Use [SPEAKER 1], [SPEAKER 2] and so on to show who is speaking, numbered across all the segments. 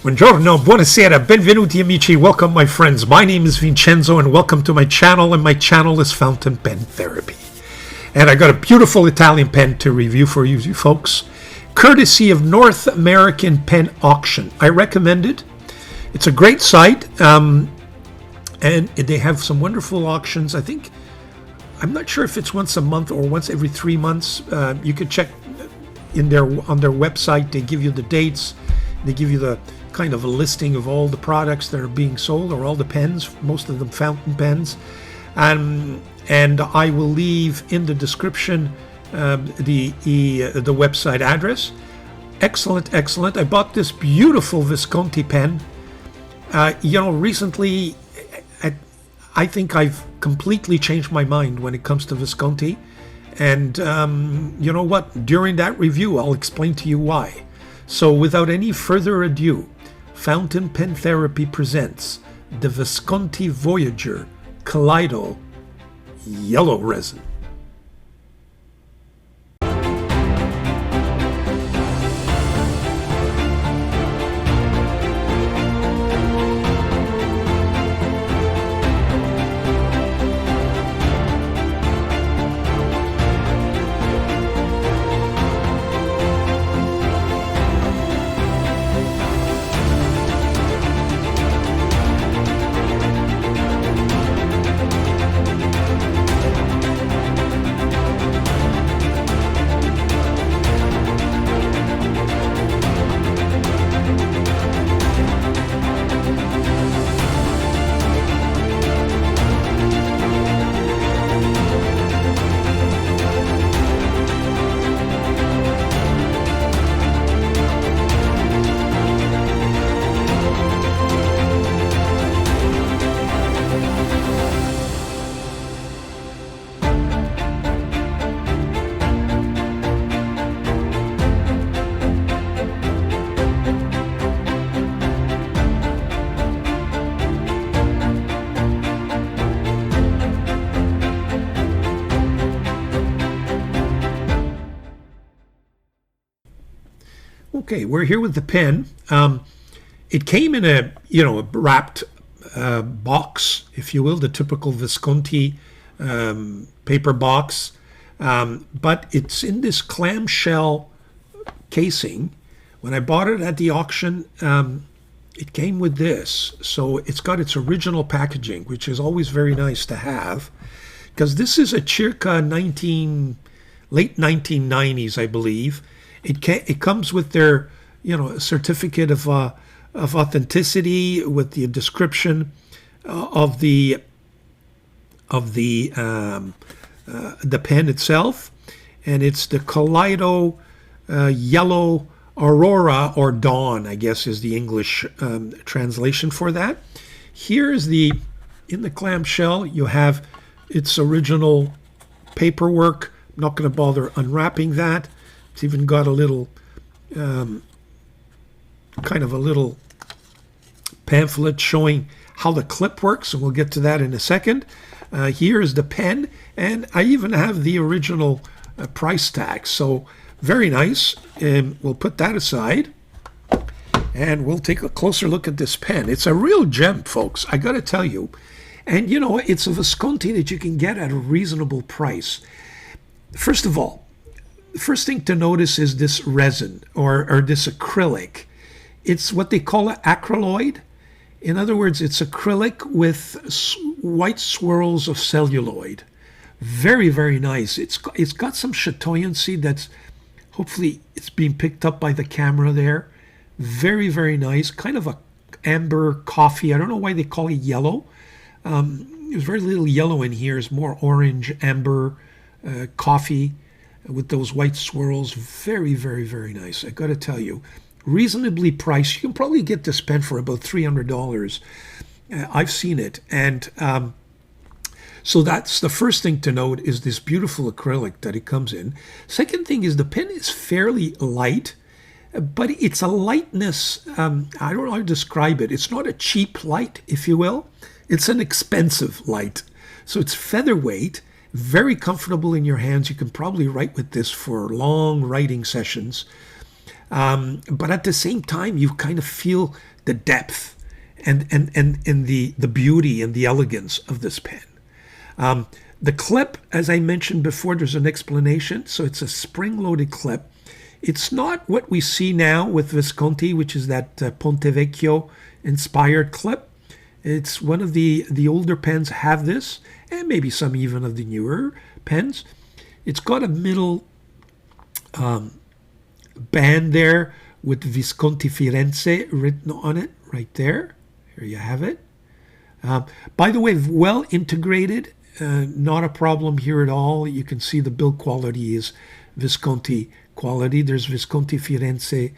[SPEAKER 1] Buongiorno, buonasera, benvenuti amici, welcome my friends. My name is Vincenzo and welcome to my channel, and my channel is Fountain Pen Therapy. And I got a beautiful Italian pen to review for you folks, courtesy of North American Pen Auction. I recommend it. It's a great site, and they have some wonderful auctions. I'm not sure if it's once a month or once every 3 months. You can check on their website. They give you the dates. They give you the kind of a listing of all the products that are being sold, or all the pens, most of them fountain pens. And I will leave in the description the website address. Excellent. I bought this beautiful Visconti pen. Recently, I think I've completely changed my mind when it comes to Visconti. And you know what? During that review, I'll explain to you why. So without any further ado, Fountain Pen Therapy presents the Visconti Voyager Kaleido Yellow Resin. Okay, we're here with the pen. It came in a wrapped box, if you will, the typical Visconti paper box, but it's in this clamshell casing. When I bought it at the auction, it came with this, so it's got its original packaging, which is always very nice to have, because this is a circa late 1990s, I believe. It comes with their certificate of authenticity, with the description of the pen itself, and it's the Kaleido Yellow Aurora, or Dawn, I guess is the English translation for that. Here's in the clamshell you have its original paperwork. I'm not going to bother unwrapping that. It's even got a little, kind of a little pamphlet showing how the clip works, and we'll get to that in a second. Here is the pen, and I even have the original price tag. So very nice. We'll put that aside, and we'll take a closer look at this pen. It's a real gem, folks, I got to tell you. And it's a Visconti that you can get at a reasonable price. First of all, the first thing to notice is this resin, or this acrylic. It's what they call an acryloid. In other words, it's acrylic with white swirls of celluloid. Very, very nice. It's got some chatoyancy that's, hopefully it's being picked up by the camera there. Very, very nice. Kind of a amber coffee. I don't know why they call it yellow. There's very little yellow in here. It's more orange, amber, coffee, with those white swirls. Very, very, very nice. I got to tell you, reasonably priced. You can probably get this pen for about $300. I've seen it. And so that's the first thing to note, is this beautiful acrylic that it comes in. Second thing is the pen is fairly light, but it's a lightness. I don't know how to describe it. It's not a cheap light, if you will. It's an expensive light. So it's featherweight. Very comfortable in your hands. You can probably write with this for long writing sessions. But at the same time, you kind of feel the depth and the beauty and the elegance of this pen. The clip, as I mentioned before, there's an explanation. So it's a spring-loaded clip. It's not what we see now with Visconti, which is that Ponte Vecchio inspired clip. It's one of the older pens have this, and maybe some even of the newer pens. It's got a middle band there with Visconti Firenze written on it right there. Here you have it. By the way, well integrated, not a problem here at all. You can see the build quality is Visconti quality. There's Visconti Firenze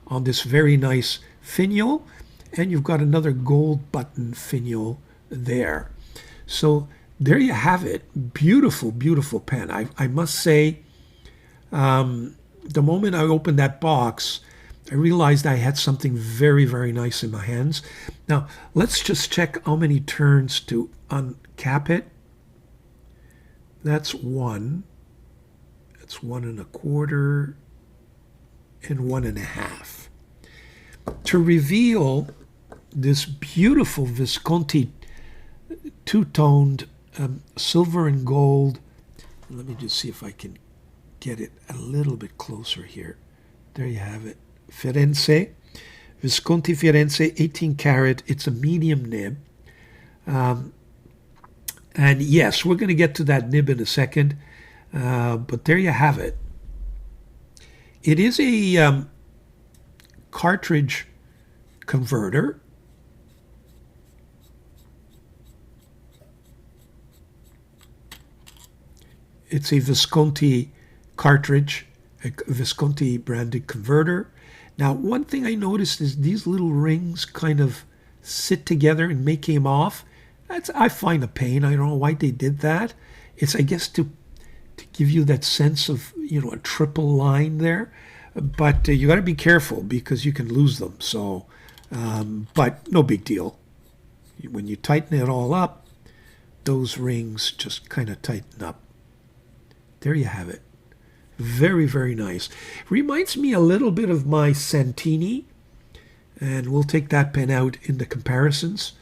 [SPEAKER 1] on this very nice finial, and you've got another gold button finial there. So there you have it. Beautiful, beautiful pen. I must say, the moment I opened that box, I realized I had something very, very nice in my hands. Now, let's just check how many turns to uncap it. That's 1. That's 1.25 and 1.5. To reveal this beautiful Visconti two-toned silver and gold. Let me just see if I can get it a little bit closer here. There you have it. Firenze, Visconti Firenze, 18 karat. It's a medium nib. And yes, we're going to get to that nib in a second. But there you have it. It is a cartridge converter. It's a Visconti cartridge, a Visconti branded converter. Now, one thing I noticed is these little rings kind of sit together and may came off. I find a pain. I don't know why they did that. It's, I guess, to give you that sense of, a triple line there. But you got to be careful because you can lose them. So, but no big deal. When you tighten it all up, those rings just kind of tighten up. There you have it. Very, very nice. Reminds me a little bit of my Santini, and we'll take that pen out in the comparisons,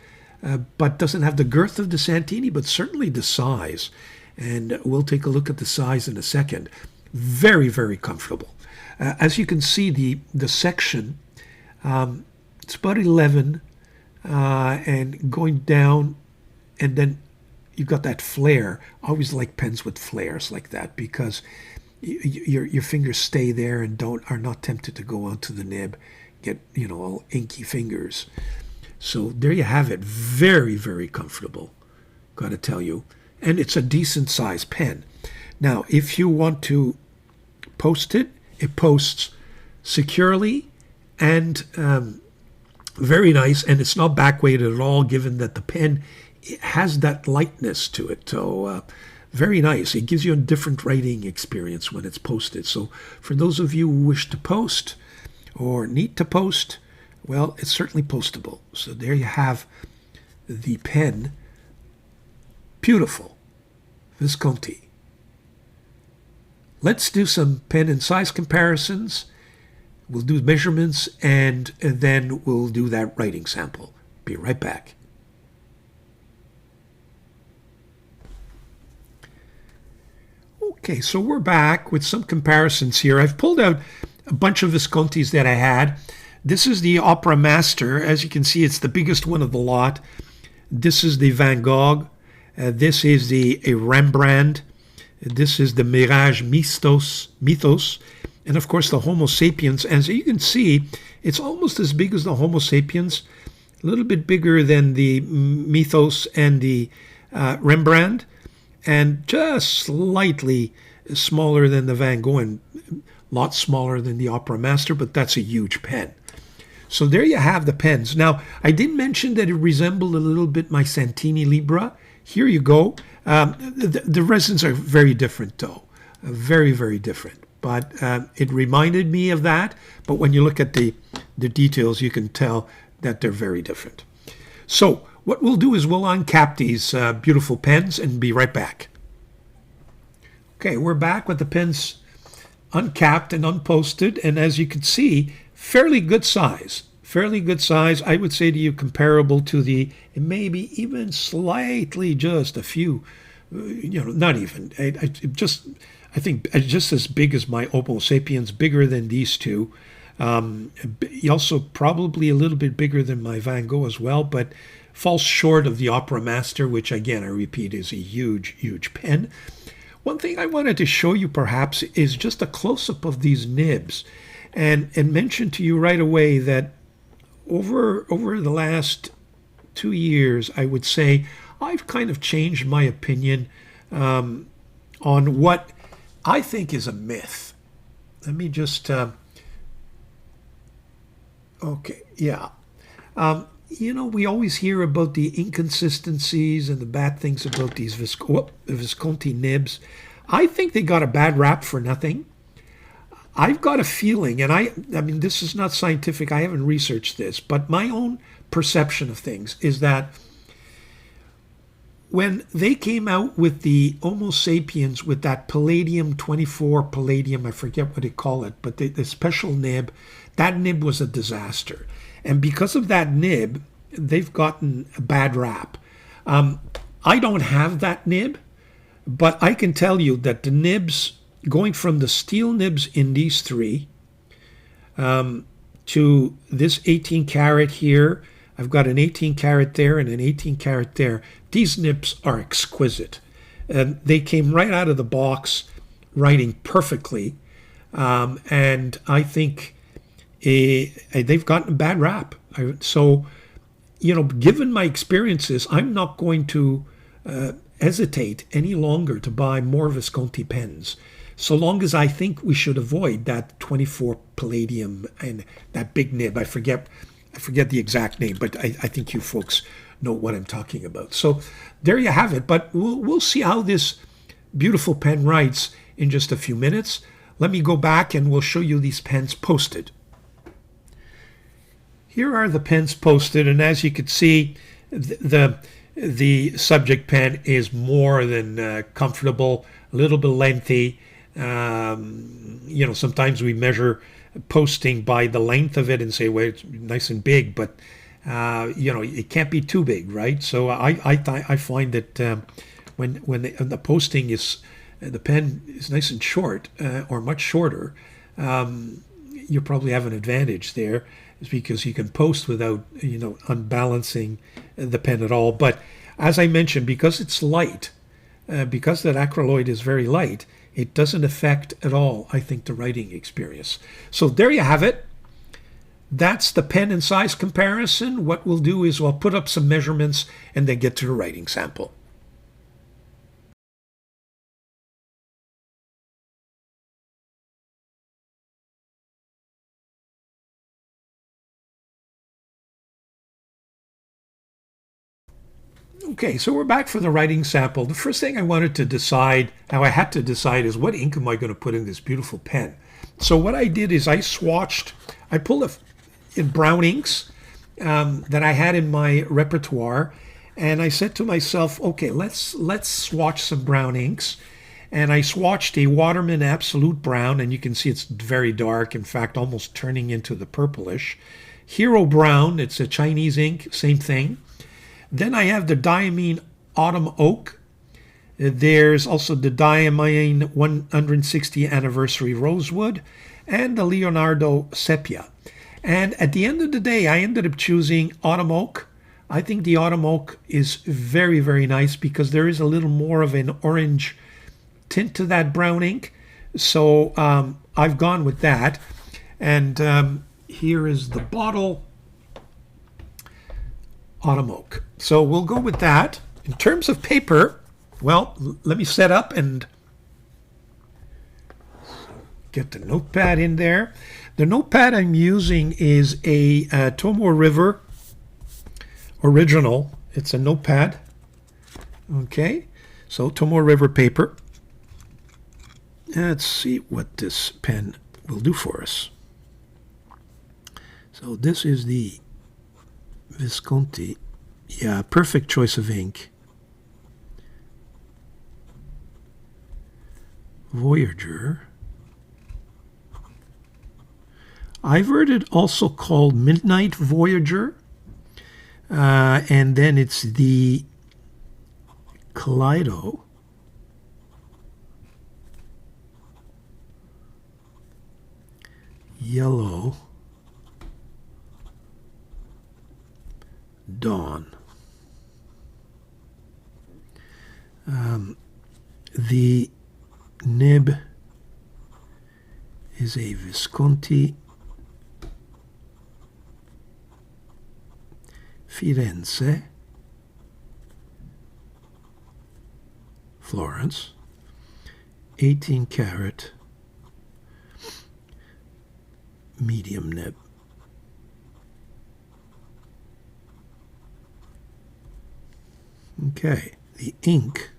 [SPEAKER 1] but doesn't have the girth of the Santini, but certainly the size. And we'll take a look at the size in a second. Very, very comfortable. As you can see, the section, it's about 11, and going down, and then you've got that flare. I always like pens with flares like that because your fingers stay there and are not tempted to go onto the nib, get all inky fingers. So there you have it. Very, very comfortable, got to tell you. And it's a decent size pen. Now, if you want to post it, it posts securely and very nice, and it's not back weighted at all, given that the pen has that lightness to it. So very nice. It gives you a different writing experience when it's posted. So for those of you who wish to post or need to post, well, it's certainly postable. So there you have the pen. Beautiful. Visconti. Let's do some pen and size comparisons. We'll do measurements, and then we'll do that writing sample. Be right back. Okay, so we're back with some comparisons here. I've pulled out a bunch of Viscontis that I had. This is the Opera Master. As you can see, it's the biggest one of the lot. This is the Van Gogh. This is a Rembrandt. This is the Mirage Mythos. And of course, the Homo sapiens. As you can see, it's almost as big as the Homo sapiens. A little bit bigger than the Mythos and the Rembrandt. And just slightly smaller than the Van Gogh, and a lot smaller than the Opera Master, but that's a huge pen. So there you have the pens. Now, I did mention that it resembled a little bit my Santini Libra. Here you go. The resins are very different, though. Very, very different. But it reminded me of that. But when you look at the details, you can tell that they're very different. So what we'll do is we'll uncap these beautiful pens and be right back. Okay, we're back with the pens uncapped and unposted, and as you can see, fairly good size. Fairly good size. I would say to you comparable to the, maybe even slightly just a few, not even. I think just as big as my Homo sapiens, bigger than these two. Also probably a little bit bigger than my Van Gogh as well, but falls short of the Opera Master, which again, I repeat, is a huge, huge pen. One thing I wanted to show you perhaps is just a close-up of these nibs and mention to you right away that over the last 2 years, I would say I've kind of changed my opinion on what I think is a myth. Let me just, okay, yeah. We always hear about the inconsistencies and the bad things about these Visconti nibs. I think they got a bad rap for nothing. I've got a feeling, and I mean, this is not scientific, I haven't researched this, but my own perception of things is that when they came out with the Homo sapiens with that palladium 24 palladium, I forget what they call it, but the special nib, that nib was a disaster. And because of that nib, they've gotten a bad rap. I don't have that nib, but I can tell you that the nibs, going from the steel nibs in these three to this 18 karat here, I've got an 18 karat there and an 18 karat there. These nibs are exquisite. And they came right out of the box writing perfectly. And I think they've gotten a bad rap. So, given my experiences, I'm not going to hesitate any longer to buy more Visconti pens, so long as I think we should avoid that 24 palladium and that big nib. I forget the exact name, but I think you folks know what I'm talking about. So there you have it. But we'll see how this beautiful pen writes in just a few minutes. Let me go back and we'll show you these pens posted. Here are the pens posted, and as you can see, the subject pen is more than comfortable, a little bit lengthy. Sometimes we measure posting by the length of it and say, well, it's nice and big, but it can't be too big, right? So I find that when the posting is, the pen is nice and short or much shorter, you probably have an advantage there, is because you can post without unbalancing the pen at all. But as I mentioned, because it's light, because that acryloid is very light, it doesn't affect at all, I think, the writing experience. So there you have it. That's the pen and size comparison. What we'll do is we'll put up some measurements and then get to the writing sample. Okay, so we're back for the writing sample. The first thing I wanted to decide, how I had to decide, is what ink am I going to put in this beautiful pen. So what I did is I pulled in brown inks that I had in my repertoire, and I said to myself, okay, let's swatch some brown inks. And I swatched a Waterman Absolute Brown, and you can see it's very dark, in fact, almost turning into the purplish. Hero Brown, it's a Chinese ink, same thing. Then I have the Dieman Autumn Oak. There's also the Dieman 160 Anniversary Rosewood and the Leonardo Sepia. And at the end of the day, I ended up choosing Autumn Oak. I think the Autumn Oak is very, very nice because there is a little more of an orange tint to that brown ink. So I've gone with that. And here is the bottle. Autumn Oak. So we'll go with that. In terms of paper, well, let me set up and get the notepad in there. The notepad I'm using is a Tomoe River original. It's a notepad. Okay, so Tomoe River paper. Let's see what this pen will do for us. So this is the Visconti, yeah, perfect choice of ink. Voyager I've heard it also called Midnight Voyager. And then it's the Kaleido. Yellow Dawn. The nib is a Visconti Firenze, Florence, 18 karat medium nib. Okay, the ink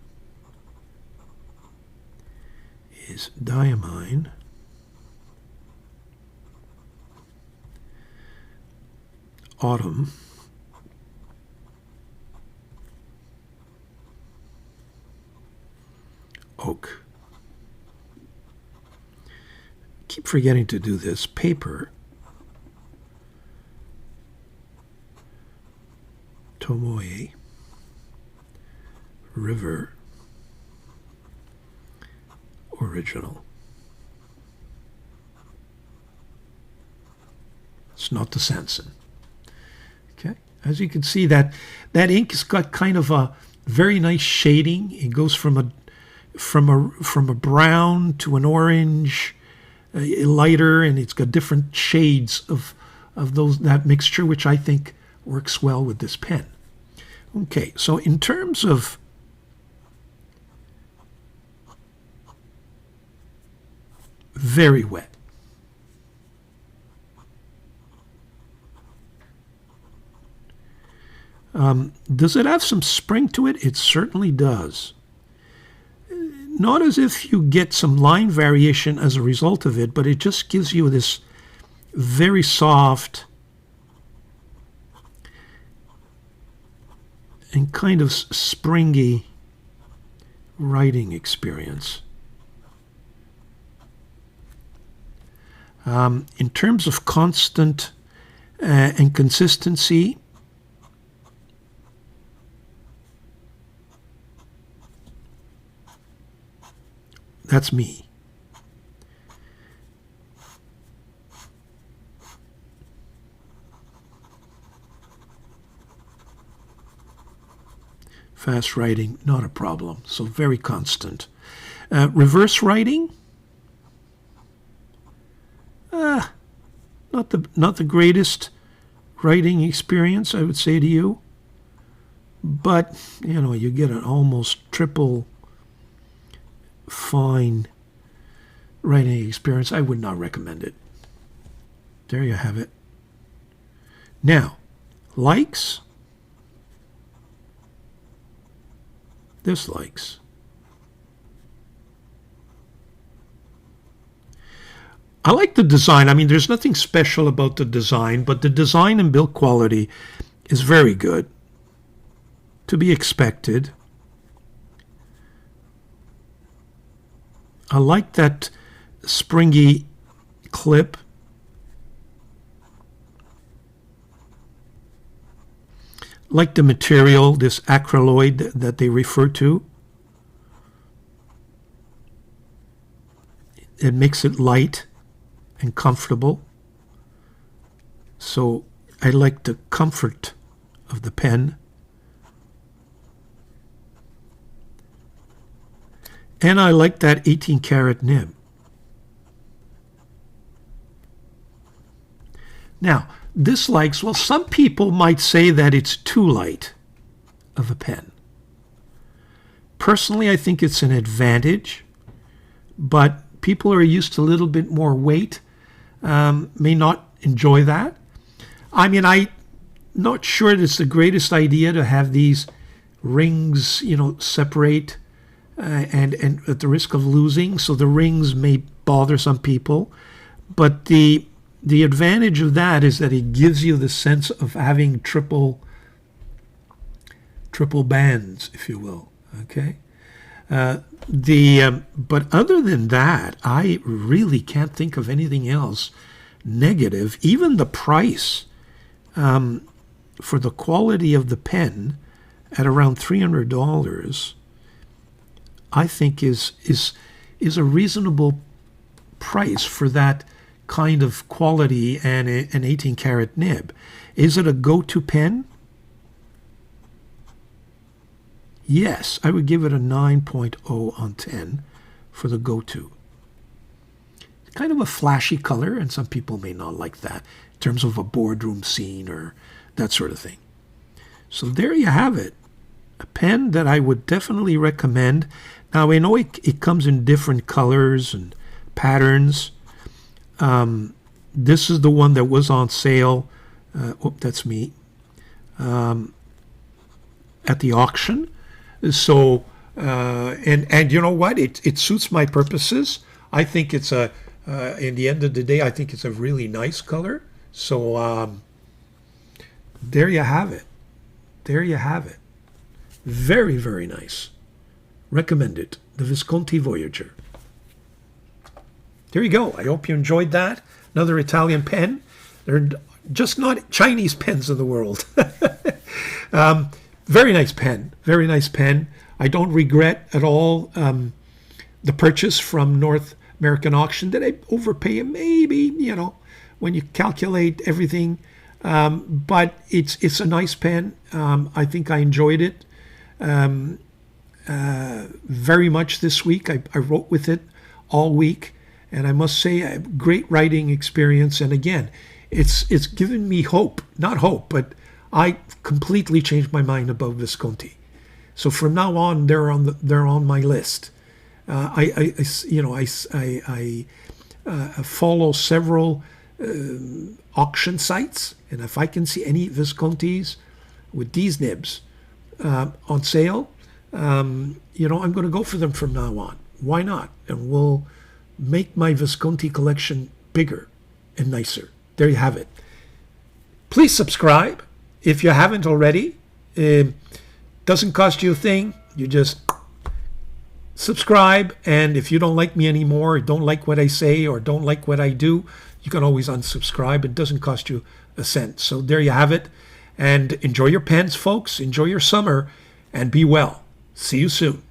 [SPEAKER 1] is Dieman, Autumn, Oak. Keep forgetting to do this. Paper, Tomoe, River, Original. It's not the Sanson. Okay, as you can see, that ink has got kind of a very nice shading. It goes from a brown to an orange, lighter, and it's got different shades of that mixture, which I think works well with this pen. Okay, so in terms of very wet. Does it have some spring to it? It certainly does. Not as if you get some line variation as a result of it, but it just gives you this very soft and kind of springy writing experience. In terms of constant and consistency, that's me. Fast writing, not a problem. So very constant. Reverse writing, not the greatest writing experience, I would say to you. But you get an almost triple fine writing experience. I would not recommend it. There you have it. Now, likes, dislikes. I like the design. I mean, there's nothing special about the design, but the design and build quality is very good. To be expected. I like that springy clip. Like the material, this acryloid that they refer to. It makes it light and comfortable. So I like the comfort of the pen. And I like that 18 karat nib. Now, dislikes, well, some people might say that it's too light of a pen. Personally, I think it's an advantage, but people who are used to a little bit more weight may not enjoy that. I mean, I'm not sure it's the greatest idea to have these rings, separate and at the risk of losing. So the rings may bother some people, but the advantage of that is that it gives you the sense of having triple bands, if you will. Okay. But other than that, I really can't think of anything else negative. Even the price for the quality of the pen at around $300, I think is a reasonable price for that kind of quality and an 18 karat nib. Is it a go-to pen? Yes, I would give it a 9.0 on 10 for the go-to. Kind of a flashy color, and some people may not like that in terms of a boardroom scene or that sort of thing. So there you have it. A pen that I would definitely recommend. Now, I know it comes in different colors and patterns. This is the one that was on sale. That's me. At the auction. So, and you know what? It suits my purposes. I think it's in the end of the day, I think it's a really nice color. So, there you have it. There you have it. Very, very nice. Recommend it. The Visconti Voyager. There you go. I hope you enjoyed that. Another Italian pen. They're just not Chinese pens in the world. Very nice pen. Very nice pen. I don't regret at all the purchase from North American Auction. Did I overpay? Maybe, when you calculate everything. But it's a nice pen. I think I enjoyed it very much this week. I wrote with it all week. And I must say, a great writing experience. And again, it's given me hope. Not hope, but I completely changed my mind about Visconti. So from now on, they're on my list. I follow several auction sites, and if I can see any Viscontis with these nibs on sale, I'm going to go for them from now on. Why not? And we'll make my Visconti collection bigger and nicer. There you have it. Please subscribe if you haven't already. Doesn't cost you a thing. You just subscribe, and if you don't like me anymore, or don't like what I say, or don't like what I do, you can always unsubscribe. It doesn't cost you a cent. So there you have it. And enjoy your pens, folks. Enjoy your summer, and be well. See you soon.